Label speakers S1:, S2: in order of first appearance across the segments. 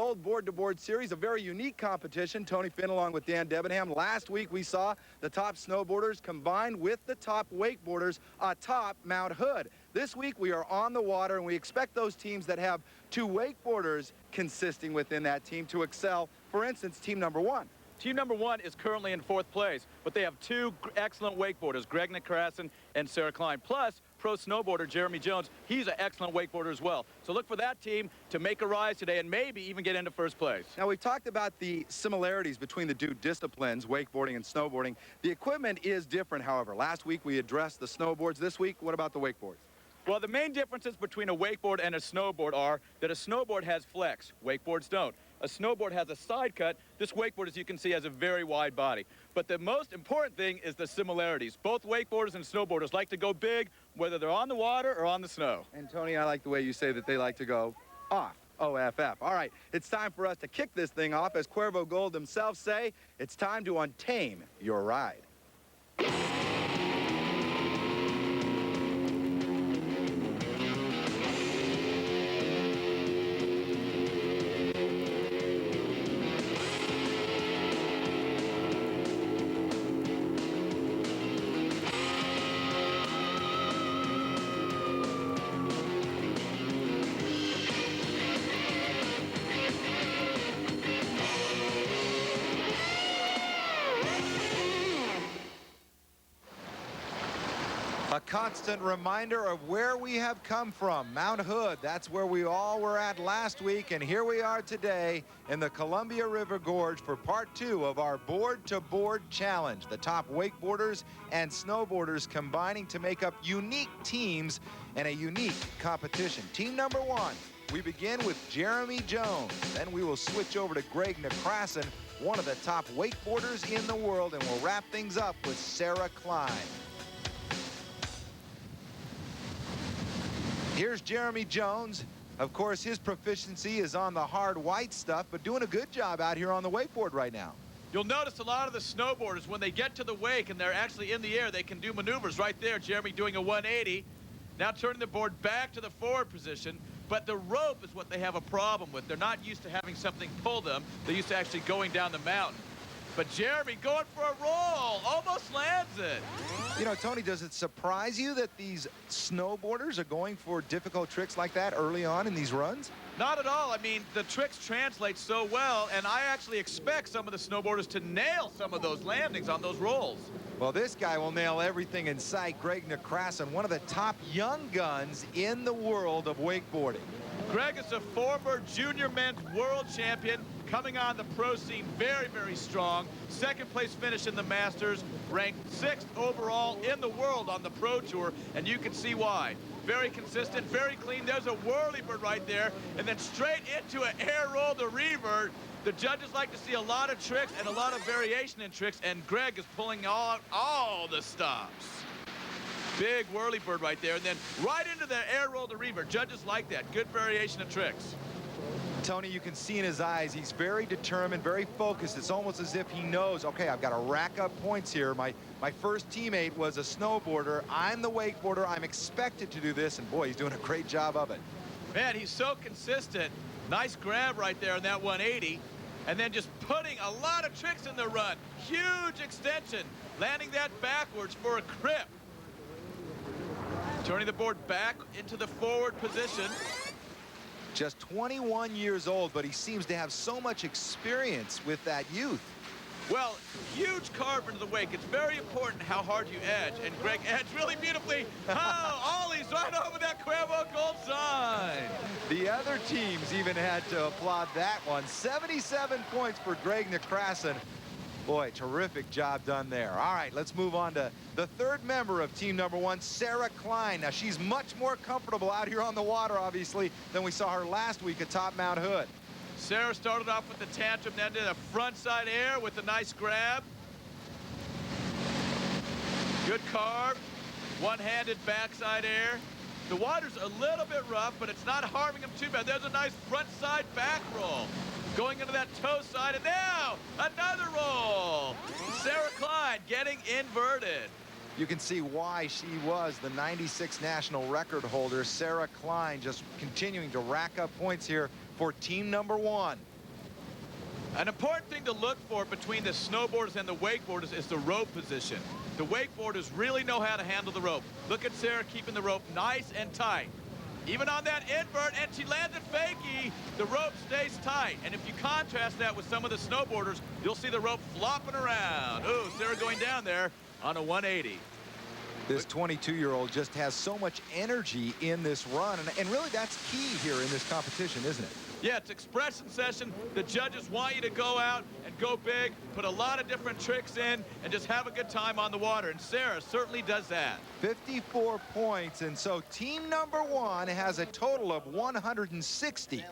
S1: Old board-to-board series, a very unique competition. Tony Finn along with Dan Debenham. Last week we saw the top snowboarders combined with the top wakeboarders atop Mount Hood. This week we are on the water, and we expect those teams that have two wakeboarders consisting within that team to excel. For instance, team number one.
S2: Team number one is currently in 4th place, but they have two excellent wakeboarders, Gregg Necrason and Cline. Plus, pro snowboarder Jeremy Jones, he's an excellent wakeboarder as well. So look for that team to make a rise today and maybe even get into 1st place.
S1: Now, we've talked about the similarities between the two disciplines, wakeboarding and snowboarding. The equipment is different, however. Last week we addressed the snowboards. This week, what about the wakeboards?
S2: Well, the main differences between a wakeboard and a snowboard are that a snowboard has flex, wakeboards don't. A snowboard has a side cut. This wakeboard, as you can see, has a very wide body. But the most important thing is the similarities. Both wakeboarders and snowboarders like to go big, whether they're on the water or on the snow.
S1: And Tony, I like the way you say that they like to go off. OFF. All right, it's time for us to kick this thing off. As Cuervo Gold themselves say, it's time to untame your ride.
S3: A constant reminder of where we have come from. Mount Hood, that's where we all were at last week, and here we are today in the Columbia River Gorge for part 2 of our board-to-board challenge. The top wakeboarders and snowboarders combining to make up unique teams and a unique competition. Team number 1, we begin with Jeremy Jones. Then we will switch over to Gregg Necrason, one of the top wakeboarders in the world, and we'll wrap things up with Cline. Here's Jeremy Jones. Of course, his proficiency is on the hard white stuff, but doing a good job out here on the wakeboard right now.
S2: You'll notice a lot of the snowboarders, when they get to the wake and they're actually in the air, they can do maneuvers right there. Jeremy doing a 180. Now turning the board back to the forward position. But the rope is what they have a problem with. They're not used to having something pull them. They're used to actually going down the mountain. But Jeremy going for a roll, almost lands it.
S3: You know, Tony, does it surprise you that these snowboarders are going for difficult tricks like that early on in these runs?
S2: Not at all. I mean, the tricks translate so well, and I actually expect some of the snowboarders to nail some of those landings on those rolls.
S3: Well, this guy will nail everything in sight. Gregg Necrason, one of the top young guns in the world of wakeboarding.
S2: Gregg is a former junior men's world champion, coming on the pro scene very, very strong. 2nd place finish in the Masters, ranked 6th overall in the world on the Pro Tour, and you can see why. Very consistent, very clean. There's a whirly bird right there, and then straight into an air roll to revert. The judges like to see a lot of tricks and a lot of variation in tricks, and Gregg is pulling out all the stops. Big whirly bird right there, and then right into the air roll to revert. Judges like that. Good variation of tricks.
S3: Tony, you can see in his eyes, he's very determined, very focused. It's almost as if he knows, okay, I've got to rack up points here. My first teammate was a snowboarder. I'm the wakeboarder. I'm expected to do this, and boy, he's doing a great job of it.
S2: Man, he's so consistent. Nice grab right there on that 180. And then just putting a lot of tricks in the run. Huge extension. Landing that backwards for a crip. Turning the board back into the forward position.
S3: Just 21 years old, but he seems to have so much experience with that youth.
S2: Well, huge carve into the wake. It's very important how hard you edge, and Gregg edged really beautifully. Oh, ollies right over that Cuervo Gold sign.
S3: The other teams even had to applaud that one. 77 points for Gregg Necrason. Boy, terrific job done there. All right, let's move on to the 3rd member of team number 1, Cline. Now, she's much more comfortable out here on the water, obviously, than we saw her last week atop Mount Hood.
S2: Sarah started off with the tantrum, then did a frontside air with a nice grab. Good carve. One-handed backside air. The water's a little bit rough, but it's not harming him too bad. There's a nice frontside back roll. Going into that toe side, and now another roll. Cline getting inverted.
S3: You can see why she was the 96 national record holder. Cline just continuing to rack up points here for team number 1.
S2: An important thing to look for between the snowboarders and the wakeboarders is the rope position. The wakeboarders really know how to handle the rope. Look at Sarah keeping the rope nice and tight. Even on that invert, and she landed fakie, the rope stays tight. And if you contrast that with some of the snowboarders, you'll see the rope flopping around. Ooh, Sarah going down there on a 180.
S3: This 22-year-old just has so much energy in this run, and really that's key here in this competition, isn't it?
S2: Yeah, it's expression session. The judges want you to go out and go big, put a lot of different tricks in, and just have a good time on the water. And Sarah certainly does that.
S3: 54 points, and so team number 1 has a total of 160.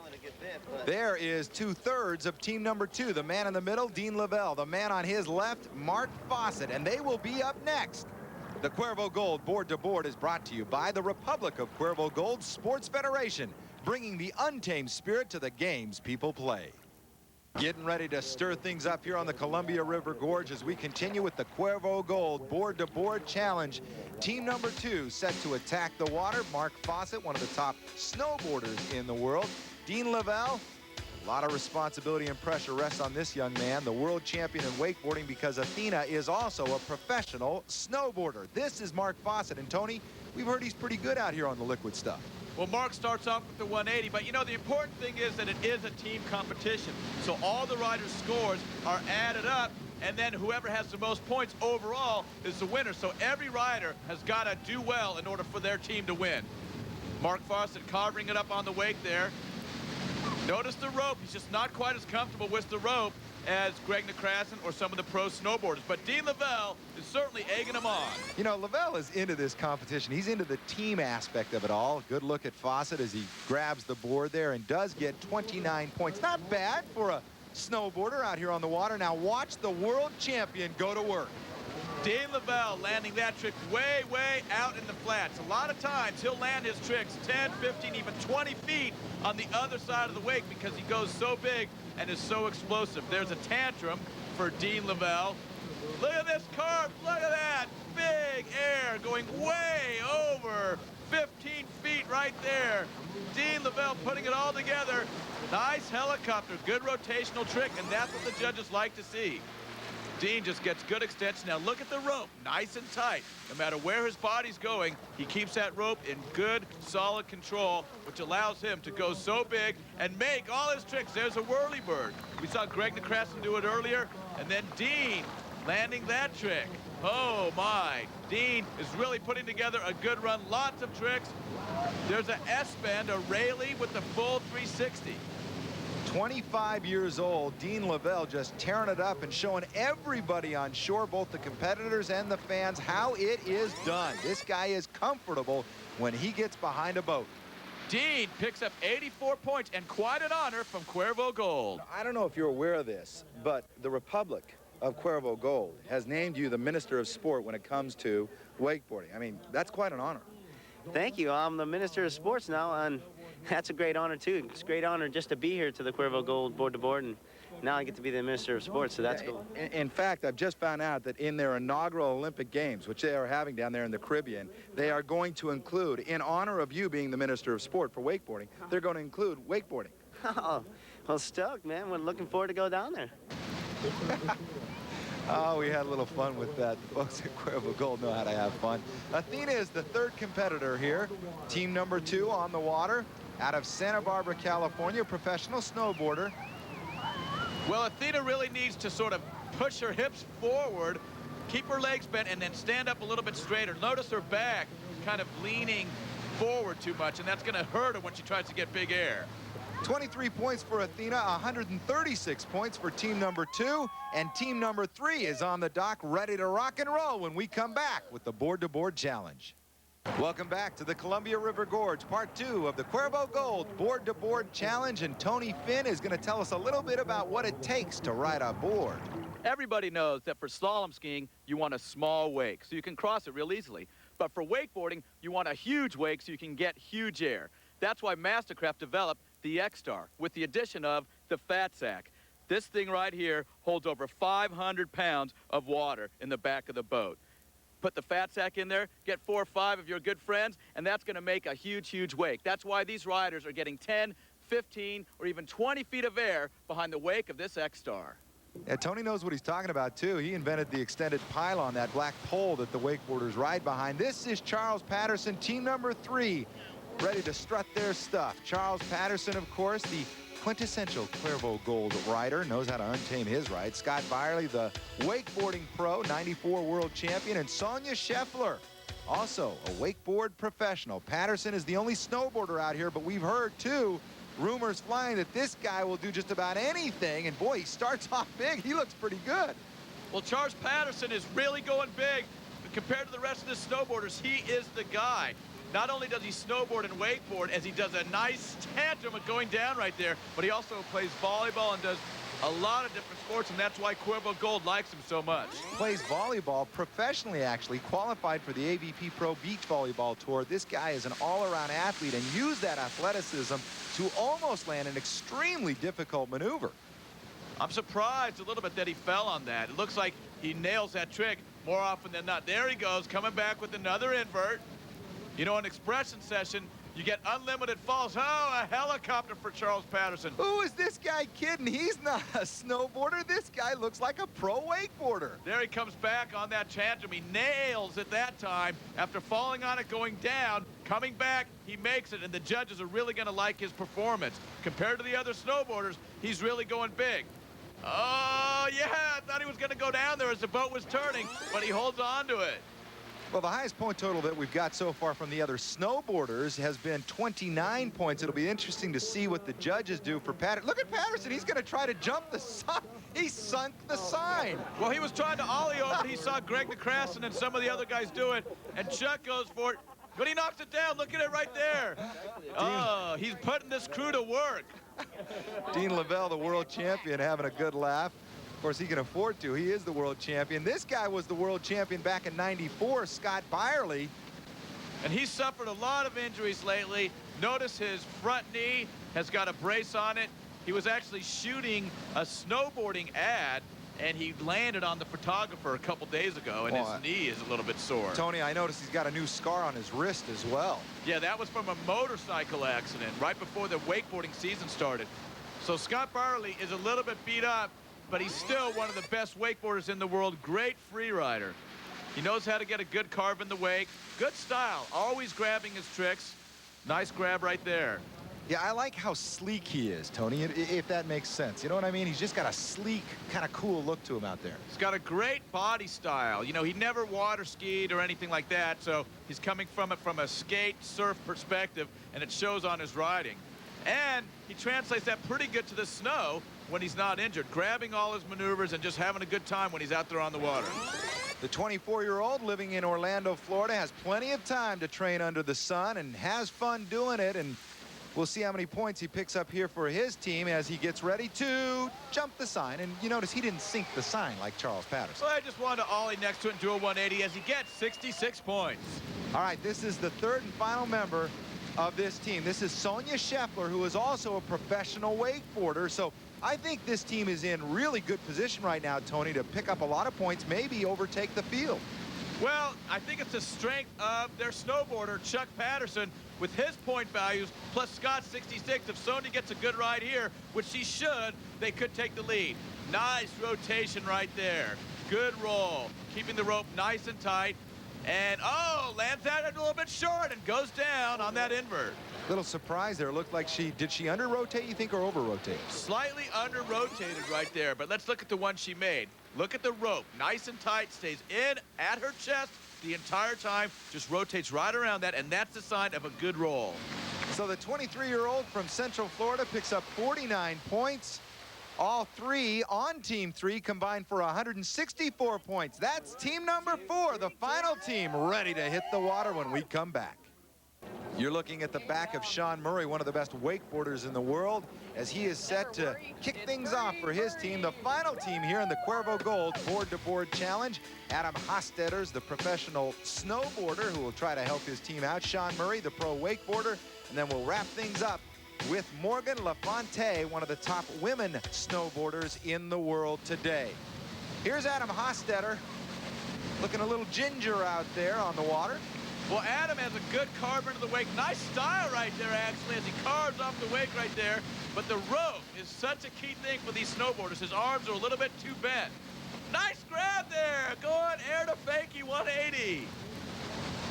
S3: There is 2/3 of team number 2. The man in the middle, Dean Lavelle. The man on his left, Mark Fawcett, and they will be up next. The Cuervo Gold Board to Board is brought to you by the Republic of Cuervo Gold Sports Federation, bringing the untamed spirit to the games people play. Getting ready to stir things up here on the Columbia River Gorge as we continue with the Cuervo Gold Board to Board Challenge. Team number 2 set to attack the water. Mark Fawcett, one of the top snowboarders in the world. Dean Lavelle. A lot of responsibility and pressure rests on this young man, the world champion in wakeboarding, because Athena is also a professional snowboarder. This is Mark Fawcett, and Tony, we've heard he's pretty good out here on the liquid stuff.
S2: Well, Mark starts off with the 180, but you know, the important thing is that it is a team competition. So all the riders' scores are added up, and then whoever has the most points overall is the winner. So every rider has got to do well in order for their team to win. Mark Fawcett carving it up on the wake there. Notice the rope. He's just not quite as comfortable with the rope as Gregg Necrason or some of the pro snowboarders. But Dean Lavelle is certainly egging him on.
S3: You know, Lavelle is into this competition. He's into the team aspect of it all. Good look at Fawcett as he grabs the board there and does get 29 points. Not bad for a snowboarder out here on the water. Now watch the world champion go to work.
S2: Dean Lavelle landing that trick way, way out in the flats. A lot of times he'll land his tricks 10, 15, even 20 feet on the other side of the wake because he goes so big and is so explosive. There's a tantrum for Dean Lavelle. Look at this carve. Look at that. Big air going way over 15 feet right there. Dean Lavelle putting it all together. Nice helicopter. Good rotational trick, and that's what the judges like to see. Dean just gets good extension. Now look at the rope, nice and tight. No matter where his body's going, he keeps that rope in good, solid control, which allows him to go so big and make all his tricks. There's a whirly bird. We saw Gregg Necrason do it earlier, and then Dean landing that trick. Oh my, Dean is really putting together a good run. Lots of tricks. There's an S-bend, a Rayleigh with the full 360.
S3: 25 years old, Dean Lavelle just tearing it up and showing everybody on shore, both the competitors and the fans, how it is done. This guy is comfortable when he gets behind a boat.
S2: Dean picks up 84 points and quite an honor from Cuervo Gold.
S1: I don't know if you're aware of this, but the Republic of Cuervo Gold has named you the Minister of Sport when it comes to wakeboarding. I mean, that's quite an honor.
S4: Thank you. I'm the Minister of Sports now, and that's a great honor, too. It's a great honor just to be here to the Cuervo Gold Board to Board, and now I get to be the Minister of Sports, so that's cool.
S1: In fact, I've just found out that in their inaugural Olympic Games, which they are having down there in the Caribbean, they are going to include, in honor of you being the Minister of Sport for wakeboarding, they're going to include wakeboarding.
S4: Oh, well, stoked, man. We're looking forward to go down there.
S3: Oh, we had a little fun with that. The folks at Cuervo Gold know how to have fun. Athena is the third competitor here. Team number 2 on the water out of Santa Barbara, California, professional snowboarder.
S2: Well, Athena really needs to sort of push her hips forward, keep her legs bent, and then stand up a little bit straighter. Notice her back kind of leaning forward too much, and that's going to hurt her when she tries to get big air.
S3: 23 points for Athena, 136 points for team number 2, and team number 3 is on the dock ready to rock and roll when we come back with the Board to Board Challenge. Welcome back to the Columbia River Gorge, part 2 of the Cuervo Gold Board to Board Challenge, and Tony Finn is going to tell us a little bit about what it takes to ride a board.
S5: Everybody knows that for slalom skiing, you want a small wake, so you can cross it real easily. But for wakeboarding, you want a huge wake so you can get huge air. That's why Mastercraft developed the X-Star with the addition of the Fat Sack. This thing right here holds over 500 pounds of water in the back of the boat. Put the Fat Sack in there, get 4 or 5 of your good friends, and that's going to make a huge, huge wake. That's why these riders are getting 10, 15, or even 20 feet of air behind the wake of this X-Star.
S3: Yeah, Tony knows what he's talking about, too. He invented the extended pylon, that black pole that the wakeboarders ride behind. This is Charles Patterson, team number 3, ready to strut their stuff. Charles Patterson, of course, the quintessential Cuervo Gold rider, knows how to untame his ride. Scott Byerly, the wakeboarding pro, 94 world champion, and Sonja Scheffler, also a wakeboard professional. Patterson is the only snowboarder out here, but we've heard, too, rumors flying that this guy will do just about anything, and boy, he starts off big. He looks pretty good.
S2: Well, Charles Patterson is really going big. But compared to the rest of the snowboarders, he is the guy. Not only does he snowboard and wakeboard, as he does a nice tantrum of going down right there, but he also plays volleyball and does a lot of different sports, and that's why Cuervo Gold likes him so much.
S3: Plays volleyball professionally, actually, qualified for the AVP Pro Beach Volleyball Tour. This guy is an all-around athlete and used that athleticism to almost land an extremely difficult maneuver.
S2: I'm surprised a little bit that he fell on that. It looks like he nails that trick more often than not. There he goes, coming back with another invert. You know, an expression session, you get unlimited falls. Oh, a helicopter for Charles Patterson.
S3: Who is this guy kidding? He's not a snowboarder. This guy looks like a pro wakeboarder.
S2: There he comes back on that tantrum. He nails it that time after falling on it, going down. Coming back, he makes it, and the judges are really going to like his performance. Compared to the other snowboarders, he's really going big. Oh, yeah, I thought he was going to go down there as the boat was turning, but he holds on to it.
S3: Well, the highest point total that we've got so far from the other snowboarders has been 29 points. It'll be interesting to see what the judges do for Patterson. Look at Patterson. He's going to try to jump the sign. He sunk the sign.
S2: Well, he was trying to ollie over. He saw Gregg Necrason and some of the other guys do it, and Chuck goes for it, but he knocks it down. Look at it right there. Oh, he's putting this crew to work.
S3: Dean Lavelle, the world champion, having a good laugh. Of course, he can afford to. He is the world champion. This guy was the world champion back in '94, Scott Byerly.
S2: And he's suffered a lot of injuries lately. Notice his front knee has got a brace on it. He was actually shooting a snowboarding ad, and he landed on the photographer a couple days ago, and his knee is a little bit sore.
S3: Tony, I noticed he's got a new scar on his wrist as well.
S2: Yeah, that was from a motorcycle accident right before the wakeboarding season started. So Scott Byerly is a little bit beat up, but he's still one of the best wakeboarders in the world. Great free rider. He knows how to get a good carve in the wake. Good style, always grabbing his tricks. Nice grab right there.
S3: Yeah, I like how sleek he is, Tony, if that makes sense. You know what I mean? He's just got a sleek, kind of cool look to him out there.
S2: He's got a great body style. You know, he never water skied or anything like that, so he's coming from it from a skate, surf perspective, and it shows on his riding. And he translates that pretty good to the snow when he's not injured, grabbing all his maneuvers and just having a good time when he's out there on the water.
S3: The 24-year-old living in Orlando, Florida, has plenty of time to train under the sun and has fun doing it, and we'll see how many points he picks up here for his team as he gets ready to jump the sign. And you notice he didn't sink the sign like Charles Patterson.
S2: Well, I just wanted to ollie next to it and do a 180 as he gets 66 points.
S3: All right, this is the third and final member of this team. This is Sonja Scheffler, who is also a professional wakeboarder. So I think this team is in really good position right now, Tony, to pick up a lot of points, maybe overtake the field.
S2: Well, I think it's the strength of their snowboarder, Chuck Patterson, with his point values, plus Scott's 66. If Sonja gets a good ride here, which she should, they could take the lead. Nice rotation right there. Good roll. Keeping the rope nice and tight. And, oh, lands that a little bit short and goes down on that invert.
S3: Little surprise there. Looked like did she under-rotate, you think, or over-rotate?
S2: Slightly under-rotated right there, but let's look at the one she made. Look at the rope. Nice and tight, stays in at her chest the entire time, just rotates right around that, and that's the sign of a good roll.
S3: So the 23-year-old from Central Florida picks up 49 points. All three on Team 3 combined for 164 points. That's team number 4, the final team, ready to hit the water when we come back. You're looking at the back of Sean Murray, one of the best wakeboarders in the world, as he is set to kick things off for his team, the final team here in the Cuervo Gold Board-to-Board Challenge. Adam Hostetter's the professional snowboarder who will try to help his team out. Sean Murray, the pro wakeboarder, and then we'll wrap things up with Morgan LaFontaine, one of the top women snowboarders in the world today. Here's Adam Hostetter, looking a little ginger out there on the water.
S2: Well, Adam has a good carve into the wake. Nice style right there, actually, as he carves off the wake right there. But the rope is such a key thing for these snowboarders. His arms are a little bit too bent. Nice grab there. Going air to fakie 180.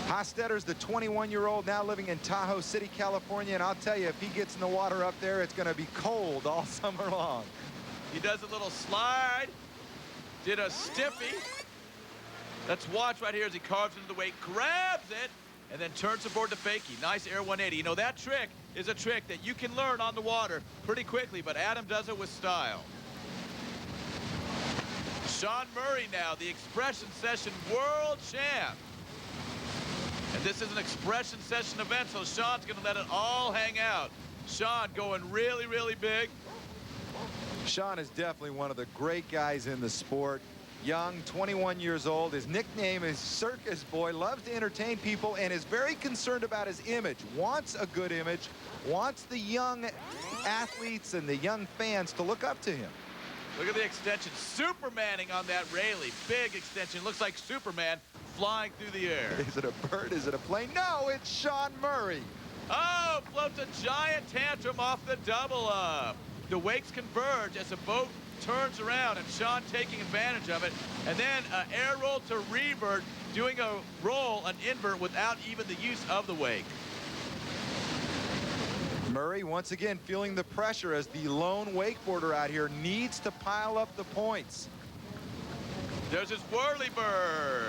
S3: Hostetter's the 21-year-old now living in Tahoe City, California, and I'll tell you, if he gets in the water up there, it's going to be cold all summer long.
S2: He does a little slide, did a stiffy. Let's watch right here as he carves into the wake, grabs it, and then turns the board to fakie. Nice air 180. You know, that trick is a trick that you can learn on the water pretty quickly, but Adam does it with style. Sean Murray now, the Expression Session World Champ. And this is an Expression Session event, so Sean's going to let it all hang out. Sean going really, really big.
S3: Sean is definitely one of the great guys in the sport. Young, 21 years old. His nickname is Circus Boy, loves to entertain people, and is very concerned about his image. Wants a good image, wants the young athletes and the young fans to look up to him.
S2: Look at the extension. Supermaning on that Rayleigh. Big extension. Looks like Superman flying through the air.
S3: Is it a bird? Is it a plane? No, it's Sean Murray.
S2: Oh, floats a giant tantrum off the double up. The wakes converge as the boat turns around, and Sean taking advantage of it. And then an air roll to revert, doing a roll, an invert, without even the use of the wake.
S3: Murray once again feeling the pressure as the lone wakeboarder out here needs to pile up the points.
S2: There's his whirly-bird.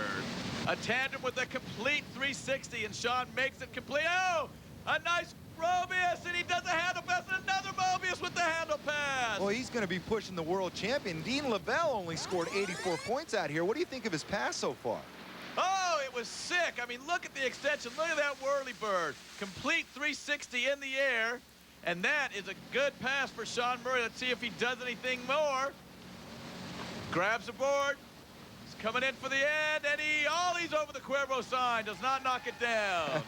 S2: A tandem with a complete 360, and Sean makes it complete. Oh, a nice Mobius, and he does a handle pass, and another Mobius with the handle pass.
S3: Well, he's going to be pushing the world champion. Dean Lavelle only scored 84 points out here. What do you think of his pass so far?
S2: Oh, it was sick. I mean, look at the extension. Look at that whirly-bird. Complete 360 in the air, and that is a good pass for Sean Murray. Let's see if he does anything more. Grabs the board. Coming in for the end, and he ollies over the Cuervo sign, does not knock it down.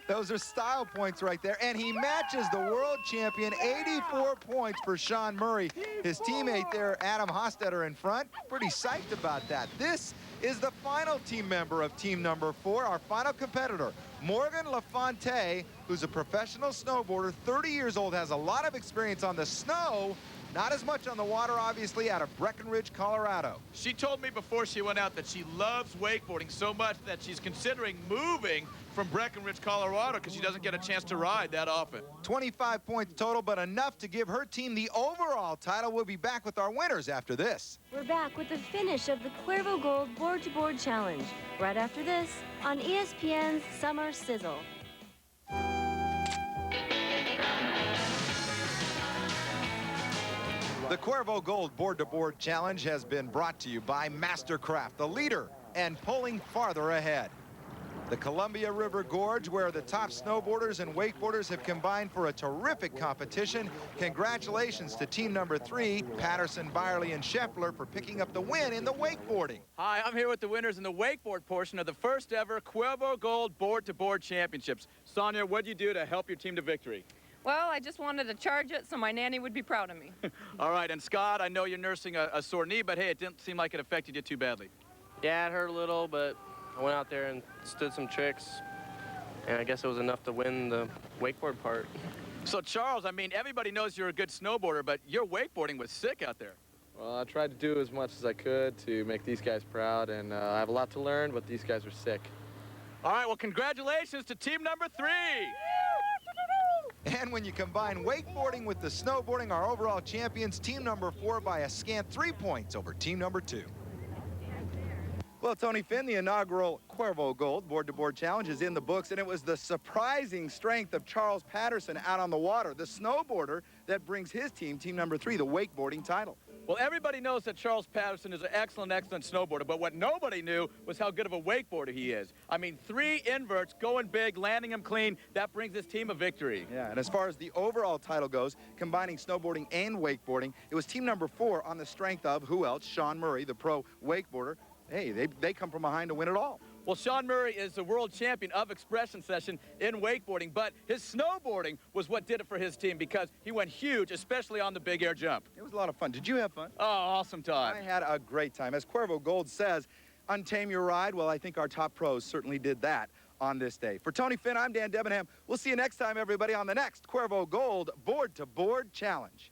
S3: Those are style points right there, and he matches the world champion. 84 points for Sean Murray. His teammate there, Adam Hostetter, in front. Pretty psyched about that. This is the final team member of team number 4, our final competitor, Morgan LaFontaine, who's a professional snowboarder, 30 years old, has a lot of experience on the snow. Not as much on the water, obviously, out of Breckenridge, Colorado.
S2: She told me before she went out that she loves wakeboarding so much that she's considering moving from Breckenridge, Colorado, because she doesn't get a chance to ride that often.
S3: 25 points total, but enough to give her team the overall title. We'll be back with our winners after this.
S6: We're back with the finish of the Cuervo Gold Board-to-Board Challenge, right after this on ESPN's Summer Sizzle.
S3: The Cuervo Gold Board-to-Board Challenge has been brought to you by Mastercraft, the leader and pulling farther ahead. The Columbia River Gorge, where the top snowboarders and wakeboarders have combined for a terrific competition. Congratulations to team number 3, Patterson, Byerly, and Scheffler, for picking up the win in the wakeboarding.
S5: Hi, I'm here with the winners in the wakeboard portion of the first ever Cuervo Gold Board-to-Board Championships. Sonja, what did you do to help your team to victory?
S7: Well, I just wanted to charge it so my nanny would be proud of me.
S5: All right, and Scott, I know you're nursing a sore knee, but hey, it didn't seem like it affected you too badly.
S8: Yeah, it hurt a little, but I went out there and stood some tricks, and I guess it was enough to win the wakeboard part.
S5: So, Charles, I mean, everybody knows you're a good snowboarder, but your wakeboarding was sick out there.
S9: Well, I tried to do as much as I could to make these guys proud, and I have a lot to learn, but these guys are sick.
S5: All right, well, congratulations to team number 3.
S3: And when you combine wakeboarding with the snowboarding, our overall champions, team number 4 by a scant 3 points over team number 2.
S1: Well, Tony Finn, the inaugural Cuervo Gold Board-to-Board Challenge is in the books, and it was the surprising strength of Charles Patterson out on the water, the snowboarder, that brings his team, team number 3, the wakeboarding title.
S5: Well, everybody knows that Charles Patterson is an excellent, excellent snowboarder, but what nobody knew was how good of a wakeboarder he is. I mean, 3 inverts, going big, landing them clean, that brings his team a victory.
S1: Yeah, and as far as the overall title goes, combining snowboarding and wakeboarding, it was team number 4 on the strength of, who else? Sean Murray, the pro wakeboarder. Hey, they come from behind to win it all.
S5: Well, Sean Murray is the world champion of Expression Session in wakeboarding, but his snowboarding was what did it for his team because he went huge, especially on the big air jump.
S1: It was a lot of fun. Did you have fun?
S5: Oh, awesome time.
S1: I had a great time. As Cuervo Gold says, untame your ride. Well, I think our top pros certainly did that. on this day. For Tony Finn, I'm Dan Debenham. We'll see you next time, everybody, on the next Cuervo Gold Board to Board Challenge.